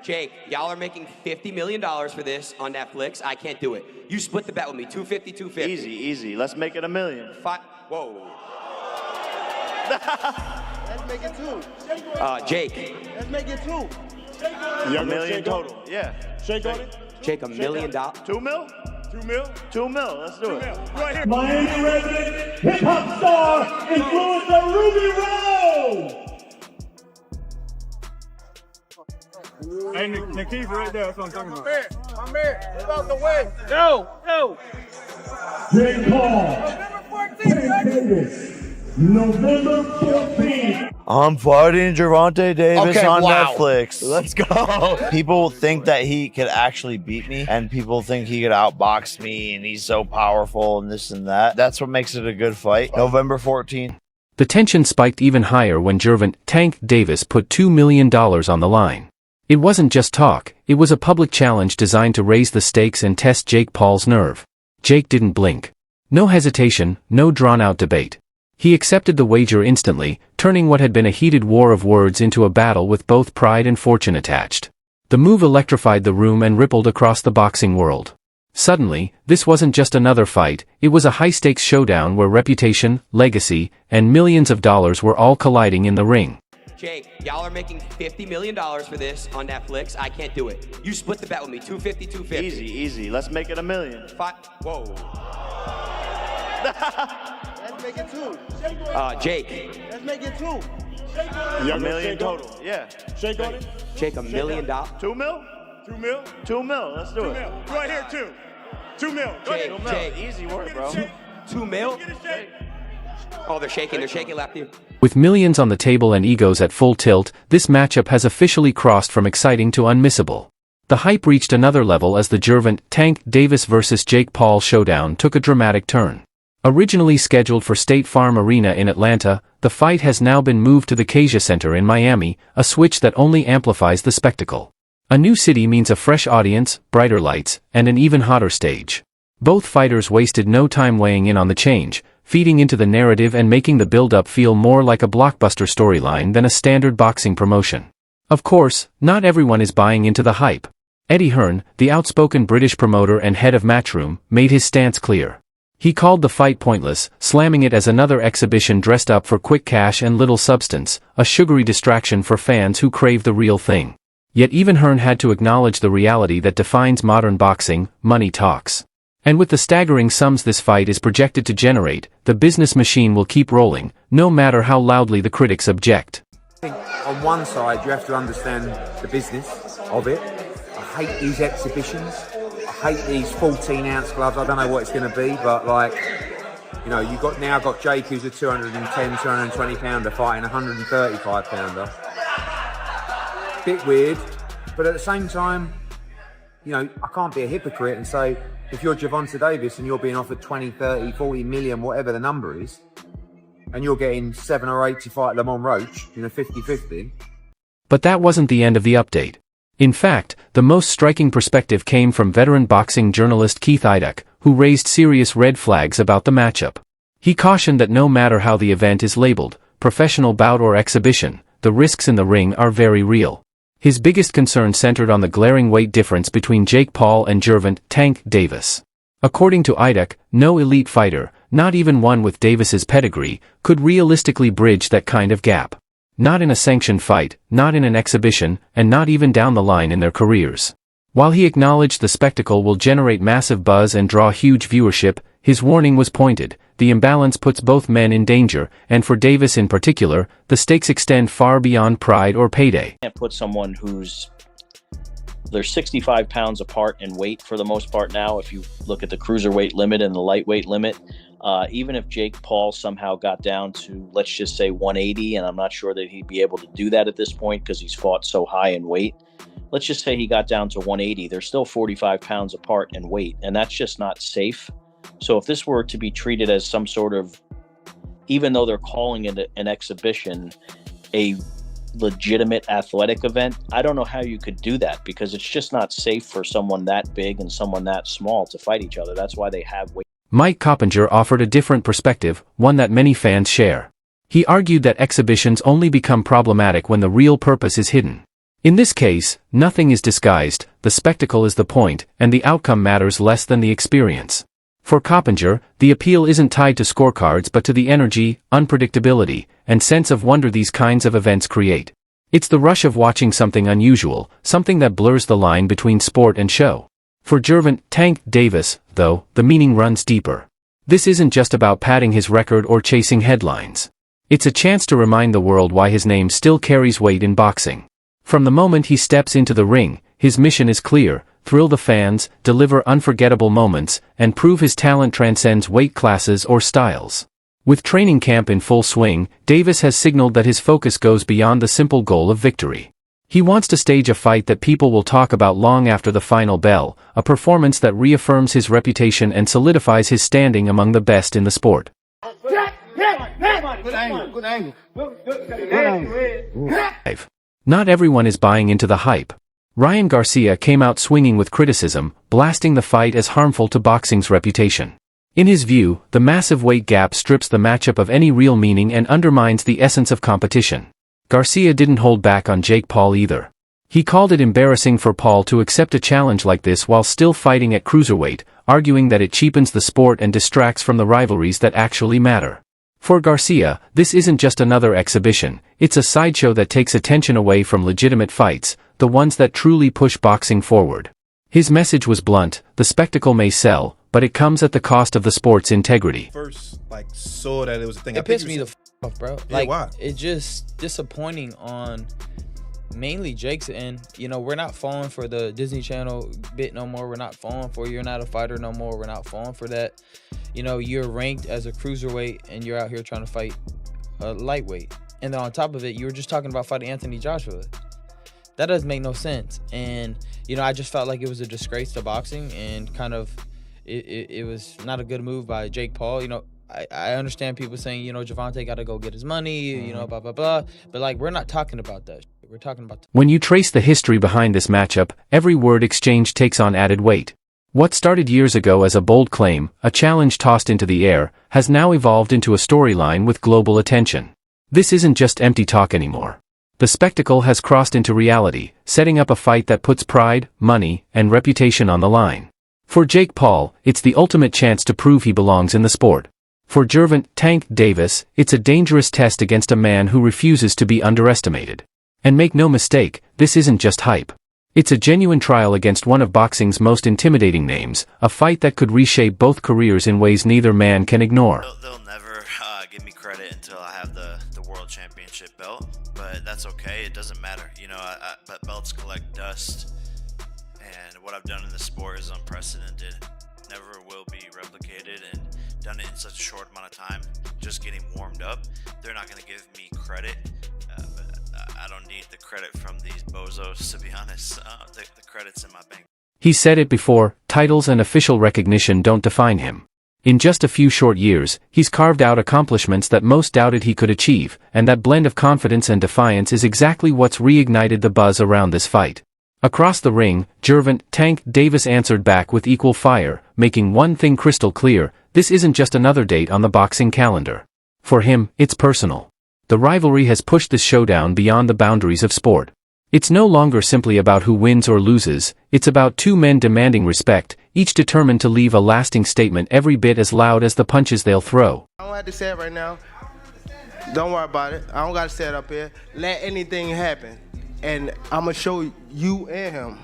Jake, y'all are making $50 million for this on Netflix. I can't do it. You split the bet with me, 250, 250. Easy. Let's make it $1 million. Whoa. Let's make it 2. Jake. Let's make it 2. $1 million total. Yeah. Shake on it. Jake, $1 million. 2 mil? 2 mil. 2 mil. Let's do it. Right here. Miami resident hip-hop star, influencer Ruby Rose. Hey, Nikki's right there. That's what I'm talking about. My man, get out the way. No. J. Paul, Tank Davis, November 14th. I'm fighting Gervonta Davis on wow. Netflix. Let's go. People think that he could actually beat me, and people think he could outbox me, and he's so powerful and this and that. That's what makes it a good fight. November 14th. The tension spiked even higher when Gervonta Tank Davis put $2 million on the line. It wasn't just talk, it was a public challenge designed to raise the stakes and test Jake Paul's nerve. Jake didn't blink. No hesitation, no drawn-out debate. He accepted the wager instantly, turning what had been a heated war of words into a battle with both pride and fortune attached. The move electrified the room and rippled across the boxing world. Suddenly, this wasn't just another fight, it was a high-stakes showdown where reputation, legacy, and millions of dollars were all colliding in the ring. Jake, y'all are making $50 million for this on Netflix. I can't do it. You split the bet with me, 250, 250. Easy. Let's make it $1 million. Whoa. Let's make it 2. Jake. Let's make it 2. $1 million total. Yeah. Shake on it. Jake, $1 million. 2 mil? 2 mil. 2 mil. Let's do 2 it. mil. Right here, 2. 2 mil. Jake, 2 mil. Easy work, bro. 2 mil? Oh, they're shaking lefty. With millions on the table and egos at full tilt, this matchup has officially crossed from exciting to unmissable. The hype reached another level as the Gervonta Tank Davis vs. Jake Paul showdown took a dramatic turn. Originally scheduled for State Farm Arena in Atlanta, the fight has now been moved to the Casia Center in Miami, a switch that only amplifies the spectacle. A new city means a fresh audience, brighter lights, and an even hotter stage. Both fighters wasted no time weighing in on the change, feeding into the narrative and making the build-up feel more like a blockbuster storyline than a standard boxing promotion. Of course, not everyone is buying into the hype. Eddie Hearn, the outspoken British promoter and head of Matchroom, made his stance clear. He called the fight pointless, slamming it as another exhibition dressed up for quick cash and little substance, a sugary distraction for fans who crave the real thing. Yet even Hearn had to acknowledge the reality that defines modern boxing: money talks. And with the staggering sums this fight is projected to generate, the business machine will keep rolling, no matter how loudly the critics object. I think on one side you have to understand the business of it. I hate these exhibitions. I hate these 14-ounce gloves. I don't know what it's going to be, but like, you know, you've got Jake, who's a 210, 220 pounder fighting a 135 pounder. Bit weird, but at the same time, you know, I can't be a hypocrite and say, if you're Gervonta Davis and you're being offered 20, 30, 40 million, whatever the number is, and you're getting 7 or 8 to fight Lamont Roach in a 50-50. But that wasn't the end of the update. In fact, the most striking perspective came from veteran boxing journalist Keith Idec, who raised serious red flags about the matchup. He cautioned that no matter how the event is labeled, professional bout or exhibition, the risks in the ring are very real. His biggest concern centered on the glaring weight difference between Jake Paul and Gervonta Tank Davis. According to Idec, no elite fighter, not even one with Davis's pedigree, could realistically bridge that kind of gap. Not in a sanctioned fight, not in an exhibition, and not even down the line in their careers. While he acknowledged the spectacle will generate massive buzz and draw huge viewership, his warning was pointed: the imbalance puts both men in danger, and for Davis in particular, the stakes extend far beyond pride or payday. You can't put someone they're 65 pounds apart in weight for the most part now. If you look at the cruiserweight limit and the lightweight limit, even if Jake Paul somehow got down to, let's just say 180, and I'm not sure that he'd be able to do that at this point because he's fought so high in weight. Let's just say he got down to 180. They're still 45 pounds apart in weight, and that's just not safe. So if this were to be treated as some sort of, even though they're calling it an exhibition, a legitimate athletic event, I don't know how you could do that, because it's just not safe for someone that big and someone that small to fight each other. That's why they have weight. Mike Coppinger offered a different perspective, one that many fans share. He argued that exhibitions only become problematic when the real purpose is hidden. In this case, nothing is disguised, the spectacle is the point, and the outcome matters less than the experience. For Coppinger, the appeal isn't tied to scorecards but to the energy, unpredictability, and sense of wonder these kinds of events create. It's the rush of watching something unusual, something that blurs the line between sport and show. For Gervonta "Tank" Davis, though, the meaning runs deeper. This isn't just about padding his record or chasing headlines. It's a chance to remind the world why his name still carries weight in boxing. From the moment he steps into the ring, his mission is clear: thrill the fans, deliver unforgettable moments, and prove his talent transcends weight classes or styles. With training camp in full swing, Davis has signaled that his focus goes beyond the simple goal of victory. He wants to stage a fight that people will talk about long after the final bell, a performance that reaffirms his reputation and solidifies his standing among the best in the sport. Not everyone is buying into the hype. Ryan Garcia came out swinging with criticism, blasting the fight as harmful to boxing's reputation. In his view, the massive weight gap strips the matchup of any real meaning and undermines the essence of competition. Garcia didn't hold back on Jake Paul either. He called it embarrassing for Paul to accept a challenge like this while still fighting at cruiserweight, arguing that it cheapens the sport and distracts from the rivalries that actually matter. For Garcia, this isn't just another exhibition, it's a sideshow that takes attention away from legitimate fights, the ones that truly push boxing forward. His message was blunt: the spectacle may sell, but it comes at the cost of the sport's integrity. First, saw that it was a thing. It pissed me the off, bro. Yeah, why? It's just disappointing on mainly Jake's end. We're not falling for the Disney Channel bit no more. We're not falling for "you're not a fighter" no more. We're not falling for that. You're ranked as a cruiserweight and you're out here trying to fight a lightweight. And then on top of it, you were just talking about fighting Anthony Joshua. That doesn't make no sense. And, I just felt like it was a disgrace to boxing and kind of it was not a good move by Jake Paul. I understand people saying, Gervonta got to go get his money, blah, blah, blah. But, we're not talking about that. We're talking about... When you trace the history behind this matchup, every word exchange takes on added weight. What started years ago as a bold claim, a challenge tossed into the air, has now evolved into a storyline with global attention. This isn't just empty talk anymore. The spectacle has crossed into reality, setting up a fight that puts pride, money, and reputation on the line. For Jake Paul, it's the ultimate chance to prove he belongs in the sport. For Gervonta "Tank" Davis, it's a dangerous test against a man who refuses to be underestimated. And make no mistake, this isn't just hype. It's a genuine trial against one of boxing's most intimidating names, a fight that could reshape both careers in ways neither man can ignore. They'll never give me credit until I have the world championship belt, but that's okay. It doesn't matter. But belts collect dust, and what I've done in the sport is unprecedented. Never will be replicated, and done it in such a short amount of time. Just getting warmed up. They're not going to give me credit. I don't need the credit from these bozos, to be honest. The credit's in my bank. He said it before, titles and official recognition don't define him. In just a few short years, he's carved out accomplishments that most doubted he could achieve, and that blend of confidence and defiance is exactly what's reignited the buzz around this fight. Across the ring, Gervonta "Tank" Davis answered back with equal fire, making one thing crystal clear: this isn't just another date on the boxing calendar. For him, it's personal. The rivalry has pushed this showdown beyond the boundaries of sport. It's no longer simply about who wins or loses, it's about two men demanding respect, each determined to leave a lasting statement every bit as loud as the punches they'll throw. I don't have to say it right now. Don't worry about it. I don't got to say it up here. Let anything happen, and I'm going to show you and him.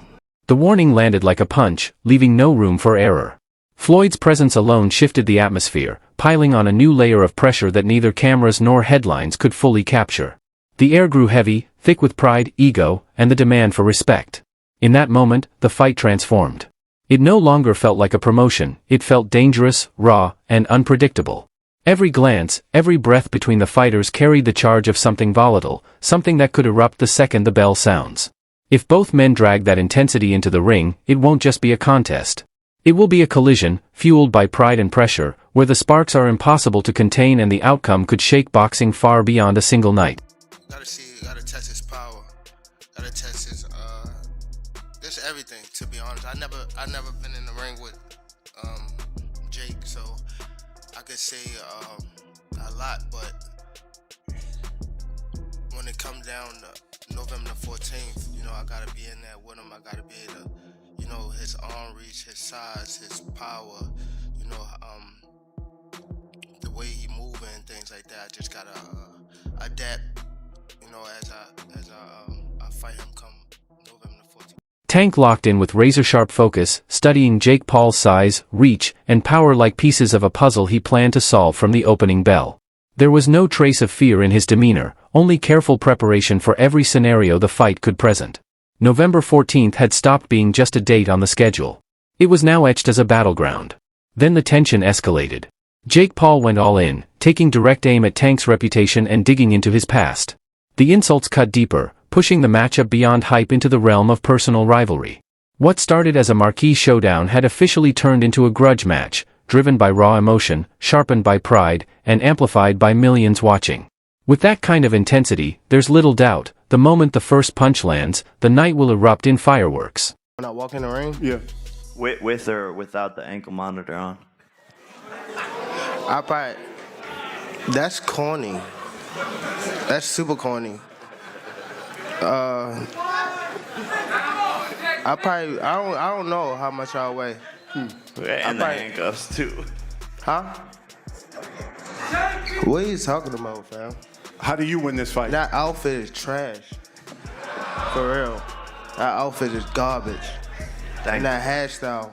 The warning landed like a punch, leaving no room for error. Floyd's presence alone shifted the atmosphere, piling on a new layer of pressure that neither cameras nor headlines could fully capture. The air grew heavy, thick with pride, ego, and the demand for respect. In that moment, the fight transformed. It no longer felt like a promotion, it felt dangerous, raw, and unpredictable. Every glance, every breath between the fighters carried the charge of something volatile, something that could erupt the second the bell sounds. If both men drag that intensity into the ring, it won't just be a contest. It will be a collision, fueled by pride and pressure, where the sparks are impossible to contain and the outcome could shake boxing far beyond a single night. Gotta test his power. Gotta test his, just everything, to be honest. I never been in the ring with, Jake, so I could say, a lot, but when it comes down to November the 14th, you know, I gotta be in there with him. I gotta be able to, you know, his arm reach, his size, his power, you know, the way he moving and things like that. I just gotta adapt, you know, as I fight him come November the 14th. Tank locked in with razor-sharp focus, studying Jake Paul's size, reach, and power like pieces of a puzzle he planned to solve from the opening bell. There was no trace of fear in his demeanor, only careful preparation for every scenario the fight could present. November 14th had stopped being just a date on the schedule. It was now etched as a battleground. Then the tension escalated. Jake Paul went all in, taking direct aim at Tank's reputation and digging into his past. The insults cut deeper, pushing the matchup beyond hype into the realm of personal rivalry. What started as a marquee showdown had officially turned into a grudge match, driven by raw emotion, sharpened by pride, and amplified by millions watching. With that kind of intensity, there's little doubt, the moment the first punch lands, the night will erupt in fireworks. When I walk in the ring? Yeah. With or without the ankle monitor on? That's corny. That's super corny. I don't know how much I weigh. And the handcuffs too. Huh? What are you talking about, fam? How do you win this fight? That outfit is trash. For real. That outfit is garbage. And that hairstyle.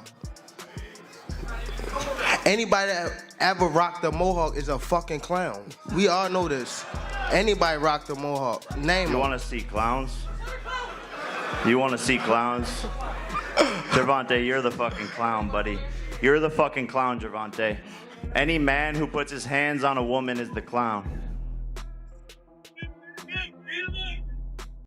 Anybody that ever rocked a mohawk is a fucking clown. We all know this. Anybody rocked a mohawk. Name them. You want to see clowns? You want to see clowns? Gervonta, you're the fucking clown, buddy. You're the fucking clown, Gervonta. Any man who puts his hands on a woman is the clown.